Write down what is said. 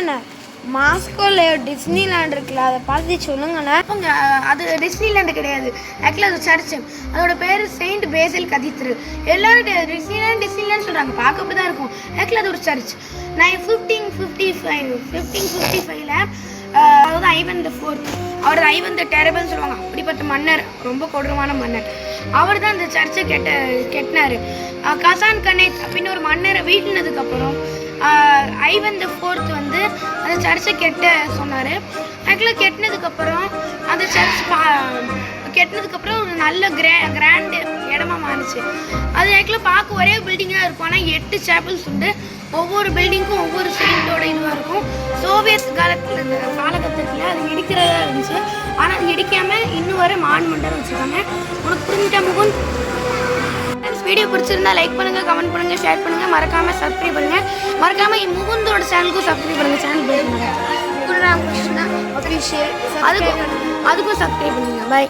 அண்ணா மாஸ்கோல Disneyland இருக்குல்ல, அதை பார்த்து சொல்லுங்கண்ணே. அவங்க அது டிஸ்னிலேண்டு கிடையாது, ஆக்சுவலாக அது சர்ச்சு. அதோட பேர் செயின்ட் பேசில் கதீட்ரல். எல்லாரும் டிஸ்னிலேண்ட் சொல்கிறாங்க, பார்க்க அப்படி தான் இருக்கும். ஆக்சுவலாக அது ஒரு சர்ச். 1555ல் அதாவது ஐவன் த ஃபோர்த், அவர் ஐவன் த டெரபிள்னு சொல்லுவாங்க, அப்படிப்பட்ட மன்னர், ரொம்ப கொடூரமான மன்னர். அவர் தான் அந்த சர்ச்சை கெட்டினார். கசான் கனேத் அப்படின்னு ஒரு மன்னரை வீட்டினதுக்கப்புறம் ஐவன் த ஃபோர்த் வந்து அந்த சர்ச்சை கெட்ட சொன்னார். ஆக்சுவலாக கெட்டினதுக்கப்புறம் அந்த சர்ச் கெட்டினதுக்கப்புறம் ஒரு நல்ல கிராண்டு இடமா மாறிச்சு. அது ஆக்சுவலாக பார்க்க ஒரே பில்டிங்காக இருக்கும், ஆனால் 8 சேப்பிள்ஸ் உண்டு. ஒவ்வொரு பில்டிங்க்கும் ஒவ்வொரு செயின்ட்டோட இதுவாக இருக்கும். சோவியத் காலகட்டத்தில் அது இடிக்கிறதா இருந்துச்சு, ஆனால் அது இடிக்காமல் இன்னும் வரை மான்மண்டலம் வச்சுருக்காங்க. உனக்கு புரிஞ்சுட்டா முகுந்த்? வீடியோ பிடிச்சிருந்தா லைக் பண்ணுங்கள், கமெண்ட் பண்ணுங்கள், ஷேர் பண்ணுங்கள், மறக்காமல் சப்ஸ்கிரைப் பண்ணுங்கள். மறக்காமல் முகுந்தோட சேனலுக்கும் சப்ஸ்கிரைப் பண்ணுங்கள். சேனல் பேர் பண்ணுங்கள், குருராம் கிருஷ்ணா அஃபிஷியல். அதுக்கும் சப்ஸ்கிரைப் பண்ணுங்கள். பாய்.